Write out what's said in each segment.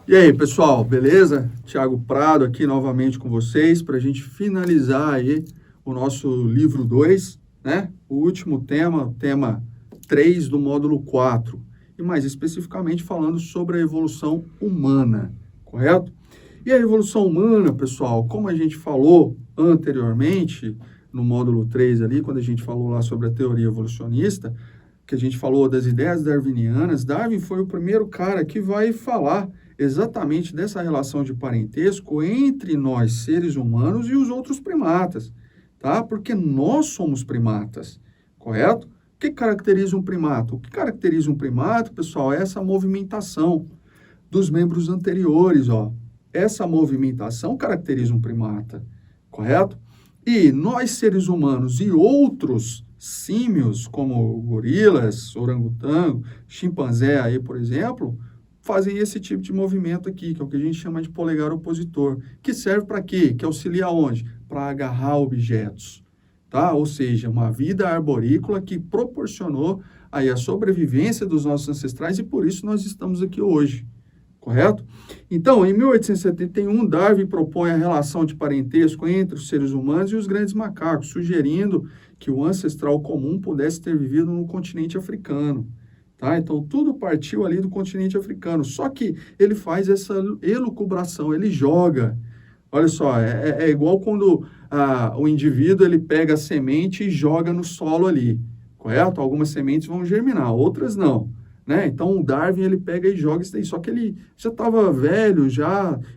E aí, pessoal, beleza? Tiago Prado aqui novamente com vocês para a gente finalizar aí o nosso livro 2, né? O último tema, o tema 3 do módulo 4, e mais especificamente falando sobre a evolução humana, correto? E a evolução humana, pessoal, como a gente falou anteriormente no módulo 3 ali, quando a gente falou lá sobre a teoria evolucionista, que a gente falou das ideias darwinianas, Darwin foi o primeiro cara que vai falar exatamente dessa relação de parentesco entre nós, seres humanos, e os outros primatas, tá? Porque nós somos primatas, correto? O que caracteriza um primata? O que caracteriza um primata, pessoal, é essa movimentação dos membros anteriores, ó. Essa movimentação caracteriza um primata, correto? E nós, seres humanos e outros símios, como gorilas, orangotango, chimpanzé aí, por exemplo, fazem esse tipo de movimento aqui, que é o que a gente chama de polegar opositor, que serve para quê? Que auxilia onde? Para agarrar objetos, tá? Ou seja, uma vida arborícola que proporcionou aí a sobrevivência dos nossos ancestrais e por isso nós estamos aqui hoje, correto? Então, em 1871, Darwin propõe a relação de parentesco entre os seres humanos e os grandes macacos, sugerindo que o ancestral comum pudesse ter vivido no continente africano. Tá? Então, tudo partiu ali do continente africano. Só que ele faz essa elucubração, ele joga. Olha só, é igual quando o indivíduo ele pega a semente e joga no solo ali, correto? Algumas sementes vão germinar, outras não. Né? Então, o Darwin ele pega e joga isso daí. Só que ele já estava velho,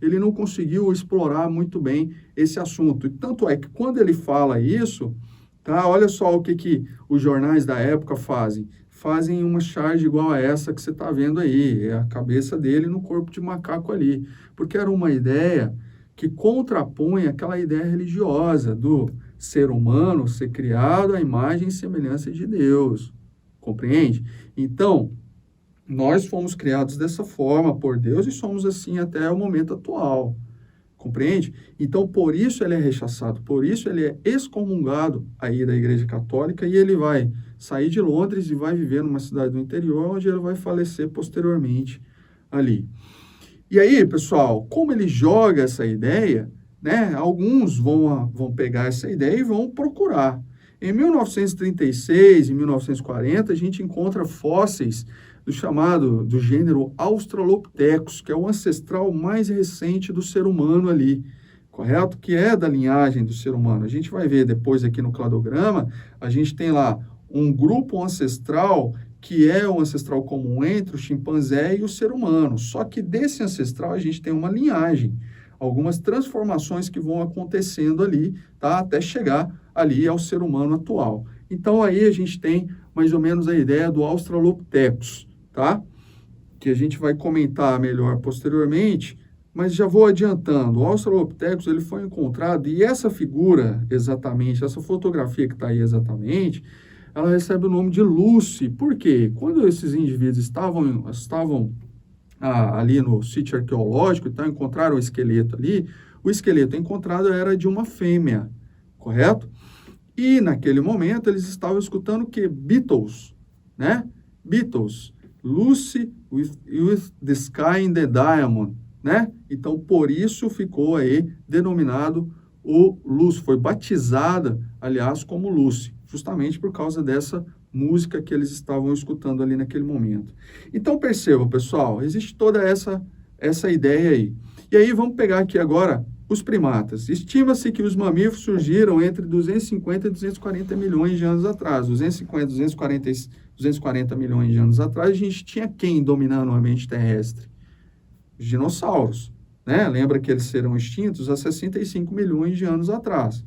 ele não conseguiu explorar muito bem esse assunto. E tanto é que quando ele fala isso, tá? Olha só o que os jornais da época fazem. Fazem uma charge igual a essa que você está vendo aí, é a cabeça dele no corpo de macaco ali, porque era uma ideia que contrapõe aquela ideia religiosa do ser humano ser criado à imagem e semelhança de Deus, compreende? Então, nós fomos criados dessa forma por Deus e somos assim até o momento atual. Compreende? Então, por isso ele é rechaçado, por isso ele é excomungado aí da Igreja Católica e ele vai sair de Londres e vai viver numa cidade do interior, onde ele vai falecer posteriormente ali. E aí, pessoal, como ele joga essa ideia, né? Alguns vão pegar essa ideia e vão procurar. Em 1936 e 1940, a gente encontra fósseis do gênero Australopithecus, que é o ancestral mais recente do ser humano ali, correto? Que é da linhagem do ser humano. A gente vai ver depois aqui no cladograma, a gente tem lá um grupo ancestral que é o ancestral comum entre o chimpanzé e o ser humano. Só que desse ancestral a gente tem uma linhagem, algumas transformações que vão acontecendo ali, tá? Até chegar ali ao ser humano atual. Então aí a gente tem mais ou menos a ideia do Australopithecus, tá? Que a gente vai comentar melhor posteriormente, mas já vou adiantando. O Australopithecus ele foi encontrado e essa figura exatamente, essa fotografia que está aí exatamente, ela recebe o nome de Lucy. Por quê? Quando esses indivíduos estavam ali no sítio arqueológico, então encontraram o esqueleto ali, o esqueleto encontrado era de uma fêmea, correto? E naquele momento eles estavam escutando o quê? Beatles, né? Beatles, Lucy with the Sky in the Diamond, né? Então por isso ficou aí denominado o Lucy, foi batizada, aliás, como Lucy, justamente por causa dessa música que eles estavam escutando ali naquele momento. Então perceba, pessoal, existe toda essa ideia aí. E aí vamos pegar aqui agora os primatas. Estima-se que os mamíferos surgiram entre 250 e 240 milhões de anos atrás. 240 milhões de anos atrás, a gente tinha quem dominando o ambiente terrestre? Os dinossauros, né? Lembra que eles serão extintos há 65 milhões de anos atrás,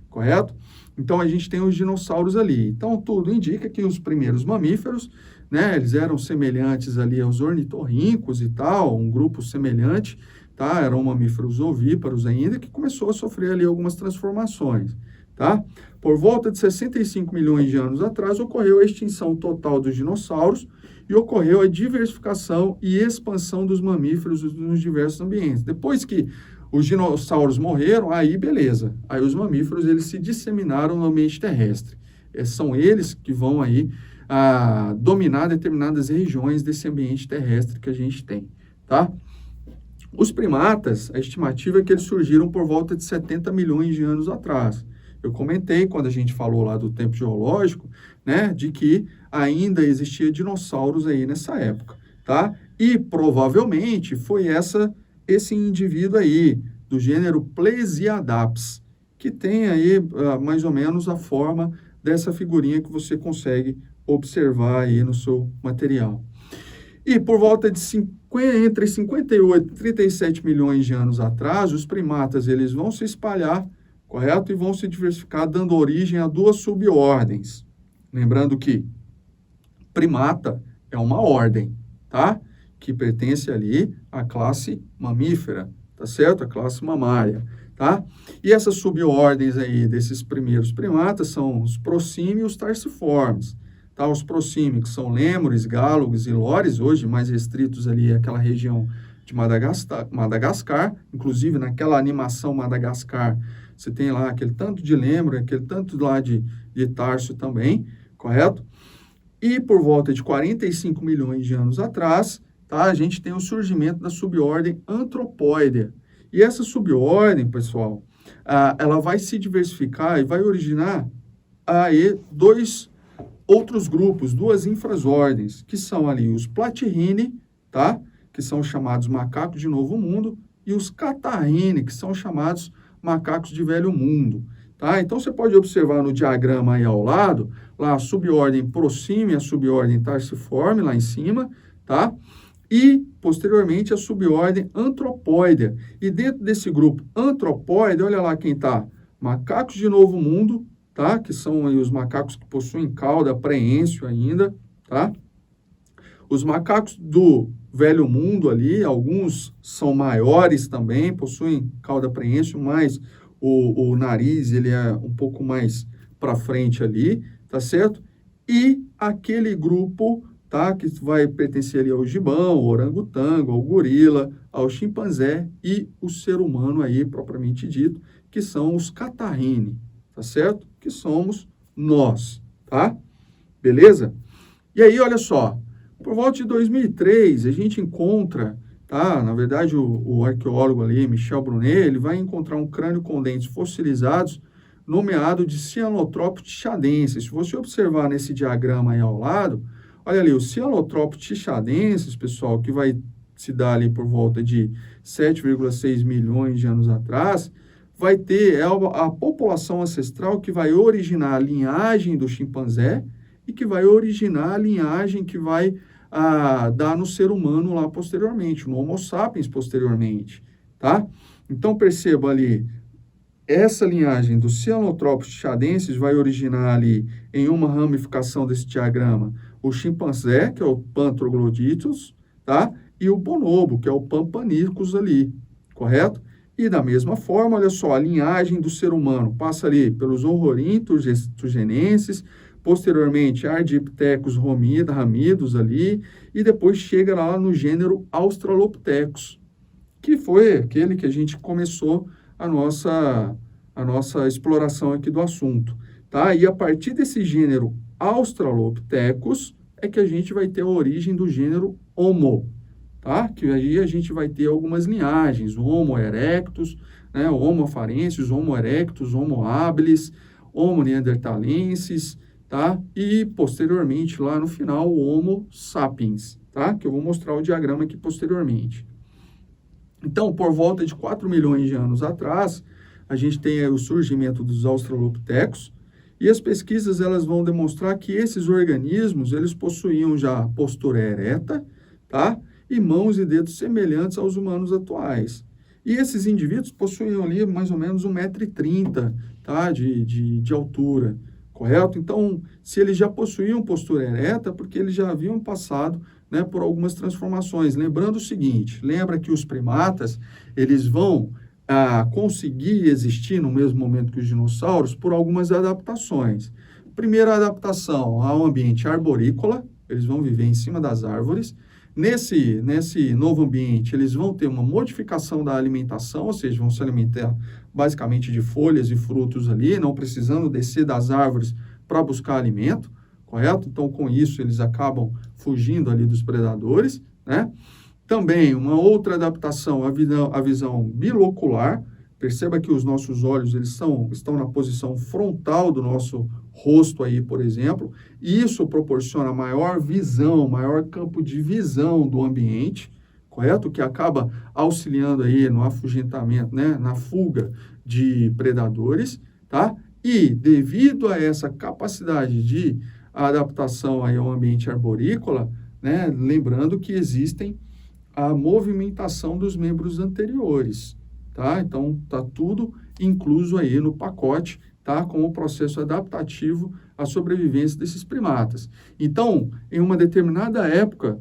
correto? Então, a gente tem os dinossauros ali. Então, tudo indica que os primeiros mamíferos, né, eles eram semelhantes ali aos ornitorrincos e tal, um grupo semelhante, tá? Eram mamíferos ovíparos ainda, que começou a sofrer ali algumas transformações, tá? Por volta de 65 milhões de anos atrás, ocorreu a extinção total dos dinossauros e ocorreu a diversificação e expansão dos mamíferos nos diversos ambientes. Depois que os dinossauros morreram, aí beleza. Aí os mamíferos, eles se disseminaram no ambiente terrestre. São eles que vão aí dominar determinadas regiões desse ambiente terrestre que a gente tem, tá? Os primatas, a estimativa é que eles surgiram por volta de 70 milhões de anos atrás. Eu comentei, quando a gente falou lá do tempo geológico, né, de que ainda existia dinossauros aí nessa época, tá? E provavelmente foi esse indivíduo aí, do gênero Plesiadaps, que tem aí mais ou menos a forma dessa figurinha que você consegue observar aí no seu material. E por volta de entre 58 e 37 milhões de anos atrás, os primatas eles vão se espalhar, correto? E vão se diversificar, dando origem a duas subordens. Lembrando que primata é uma ordem, tá? Que pertence ali à classe mamífera, tá certo? A classe mamária, tá? E essas subordens aí desses primeiros primatas são os prosímios e os tarsiformes. Tá, os prosímicos são lêmures, gálogos e lores, hoje mais restritos ali àquela região de Madagascar. Inclusive, naquela animação Madagascar, você tem lá aquele tanto de lêmure, aquele tanto lá de tarso também, correto? E por volta de 45 milhões de anos atrás, tá, a gente tem o surgimento da subordem Anthropoidea. E essa subordem, pessoal, ela vai se diversificar e vai originar aí outros grupos, duas infraordens, que são ali os Platyrrhini, tá? Que são chamados macacos de Novo Mundo, e os Catarrhini, que são chamados macacos de Velho Mundo, tá? Então, você pode observar no diagrama aí ao lado, lá a subordem Prosímia, a subordem Tarsiforme, lá em cima, tá? E, posteriormente, a subordem Anthropoidea. E dentro desse grupo Anthropoidea, olha lá quem tá, macacos de Novo Mundo, tá? Que são aí os macacos que possuem cauda preêncio ainda, tá? Os macacos do Velho Mundo ali, alguns são maiores também, possuem cauda preêncio, mas o nariz, ele é um pouco mais para frente ali, tá certo? E aquele grupo, tá? Que vai pertencer ali ao gibão, ao orangotango, ao gorila, ao chimpanzé e o ser humano aí, propriamente dito, que são os Catarrhini, tá certo? Que somos nós, tá? Beleza? E aí, olha só, por volta de 2003, a gente encontra, tá? Na verdade, o arqueólogo ali, Michel Brunet, ele vai encontrar um crânio com dentes fossilizados nomeado de Cianotropus tichadensis. Se você observar nesse diagrama aí ao lado, olha ali, o Cianotropus tichadensis, pessoal, que vai se dar ali por volta de 7,6 milhões de anos atrás, vai ter a população ancestral que vai originar a linhagem do chimpanzé e que vai originar a linhagem que vai dar no ser humano lá posteriormente, no Homo sapiens posteriormente, tá? Então, perceba ali, essa linhagem do Cianotropus tichadensis vai originar ali, em uma ramificação desse diagrama, o chimpanzé, que é o Pantrogloditus, tá? E o bonobo, que é o Pampanicus ali, correto? E da mesma forma, olha só, a linhagem do ser humano passa ali pelos Ororhynthus posteriormente Ardipithecus ramidos ali, e depois chega lá no gênero Australopithecus, que foi aquele que a gente começou a nossa exploração aqui do assunto, tá? E a partir desse gênero Australopithecus é que a gente vai ter a origem do gênero Homo, tá? Que aí a gente vai ter algumas linhagens, o Homo erectus, né? O Homo afarensis, Homo erectus, Homo habilis, Homo neanderthalensis, tá? E posteriormente, lá no final, o Homo sapiens, tá? Que eu vou mostrar o diagrama aqui posteriormente. Então, por volta de 4 milhões de anos atrás, a gente tem o surgimento dos Australopithecus, e as pesquisas elas vão demonstrar que esses organismos, eles possuíam já postura ereta, tá? E mãos e dedos semelhantes aos humanos atuais. E esses indivíduos possuíam ali mais ou menos 1,30 m, tá? De altura, correto? Então, se eles já possuíam postura ereta, porque eles já haviam passado, né, por algumas transformações. Lembrando o seguinte, lembra que os primatas, eles vão conseguir existir no mesmo momento que os dinossauros por algumas adaptações. Primeira adaptação ao ambiente arborícola, eles vão viver em cima das árvores. Nesse novo ambiente, eles vão ter uma modificação da alimentação, ou seja, vão se alimentar basicamente de folhas e frutos ali, não precisando descer das árvores para buscar alimento, correto? Então, com isso, eles acabam fugindo ali dos predadores, né? Também uma outra adaptação, a visão bilocular. Perceba que os nossos olhos estão na posição frontal do nosso rosto aí, por exemplo. E isso proporciona maior visão, maior campo de visão do ambiente, correto? Que acaba auxiliando aí no afugentamento, né? Na fuga de predadores, tá? E devido a essa capacidade de adaptação aí ao ambiente arborícola, né? Lembrando que existem a movimentação dos membros anteriores, tá? Então, tá tudo incluso aí no pacote, tá? Com o processo adaptativo à sobrevivência desses primatas. Então, em uma determinada época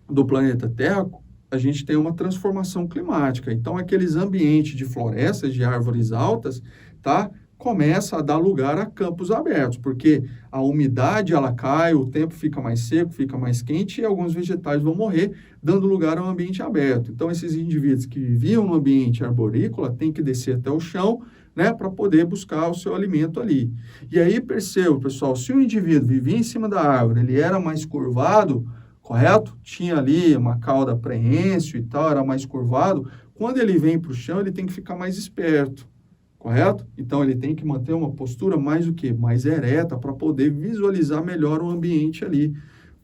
do planeta Terra, a gente tem uma transformação climática. Então, aqueles ambientes de florestas, de árvores altas, tá? Começa a dar lugar a campos abertos, porque a umidade ela cai, o tempo fica mais seco, fica mais quente e alguns vegetais vão morrer, dando lugar a um ambiente aberto. Então, esses indivíduos que viviam no ambiente arborícola têm que descer até o chão, né, para poder buscar o seu alimento ali. E aí, perceba, pessoal, se o indivíduo vivia em cima da árvore, ele era mais curvado, correto? Tinha ali uma cauda preensil e tal, era mais curvado. Quando ele vem para o chão, ele tem que ficar mais esperto. Correto? Então, ele tem que manter uma postura mais o quê? Mais ereta para poder visualizar melhor o ambiente ali,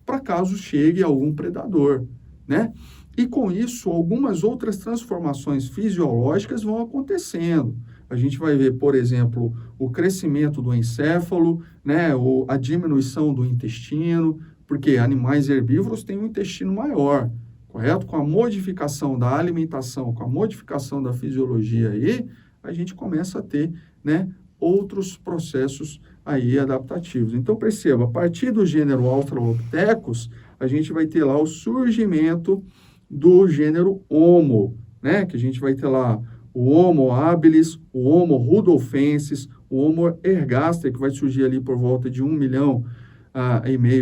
para caso chegue algum predador, né? E com isso, algumas outras transformações fisiológicas vão acontecendo. A gente vai ver, por exemplo, o crescimento do encéfalo, né? A diminuição do intestino, porque animais herbívoros têm um intestino maior, correto? Com a modificação da alimentação, com a modificação da fisiologia aí, a gente começa a ter, né, outros processos aí adaptativos. Então, perceba, a partir do gênero Australopithecus, a gente vai ter lá o surgimento do gênero Homo, né, que a gente vai ter lá o Homo habilis, o Homo rudolfensis, o Homo ergaster, que vai surgir ali por volta de 1,5 milhão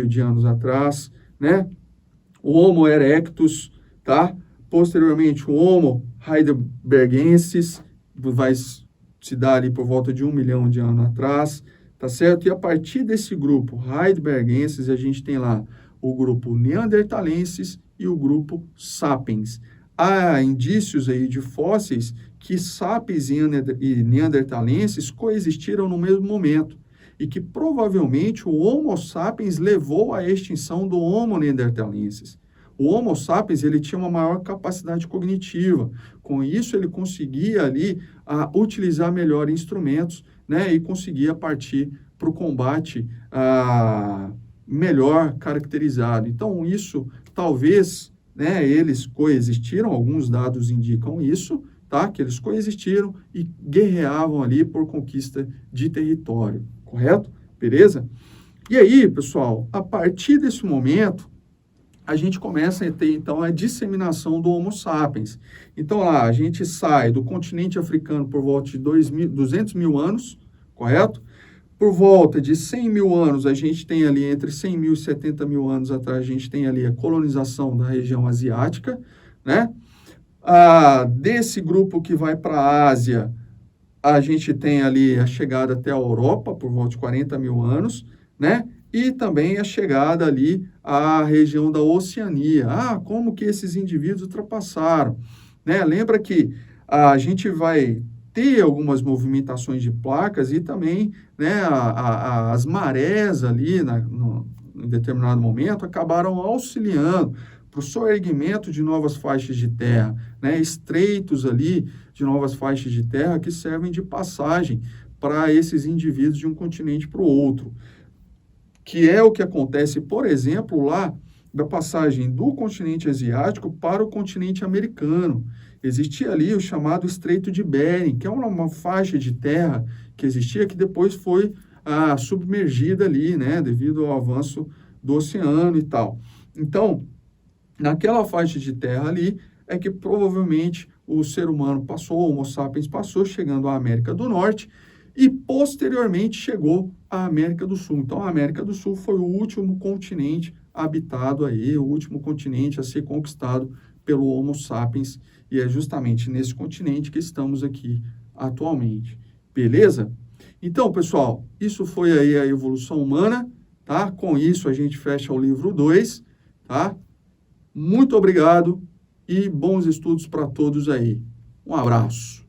de anos atrás, né, o Homo erectus, tá? Posteriormente, o Homo heidelbergensis, vai se dar ali por volta de 1 milhão de anos atrás, tá certo? E a partir desse grupo heidelbergensis, a gente tem lá o grupo neanderthalensis e o grupo sapiens. Há indícios aí de fósseis que sapiens e neanderthalensis coexistiram no mesmo momento e que provavelmente o Homo sapiens levou à extinção do Homo neanderthalensis. O Homo sapiens, ele tinha uma maior capacidade cognitiva. Com isso, ele conseguia ali utilizar melhor instrumentos, né, e conseguia partir para o combate melhor caracterizado. Então, isso, talvez, né, eles coexistiram, alguns dados indicam isso, tá, que eles coexistiram e guerreavam ali por conquista de território, correto? Beleza? E aí, pessoal, a partir desse momento, a gente começa a ter, então, a disseminação do Homo sapiens. Então, lá, a gente sai do continente africano por volta de 200 mil anos, correto? Por volta de 100 mil anos, a gente tem ali, entre 100 mil e 70 mil anos atrás, a gente tem ali a colonização da região asiática, né? Desse grupo que vai para a Ásia, a gente tem ali a chegada até a Europa, por volta de 40 mil anos, né? E também a chegada ali à região da Oceania. Como que esses indivíduos ultrapassaram? Né? Lembra que a gente vai ter algumas movimentações de placas e também, né, as marés ali em determinado momento acabaram auxiliando para o soerguimento de novas faixas de terra, né, estreitos ali de novas faixas de terra que servem de passagem para esses indivíduos de um continente para o outro. Que é o que acontece, por exemplo, lá da passagem do continente asiático para o continente americano. Existia ali o chamado Estreito de Bering, que é uma faixa de terra que existia, que depois foi submergida ali, né, devido ao avanço do oceano e tal. Então, naquela faixa de terra ali, é que provavelmente o ser humano passou, o Homo sapiens passou, chegando à América do Norte, e posteriormente chegou à América do Sul. Então, a América do Sul foi o último continente habitado aí, o último continente a ser conquistado pelo Homo sapiens, e é justamente nesse continente que estamos aqui atualmente. Beleza? Então, pessoal, isso foi aí a evolução humana, tá? Com isso, a gente fecha o livro 2, tá? Muito obrigado e bons estudos para todos aí. Um abraço.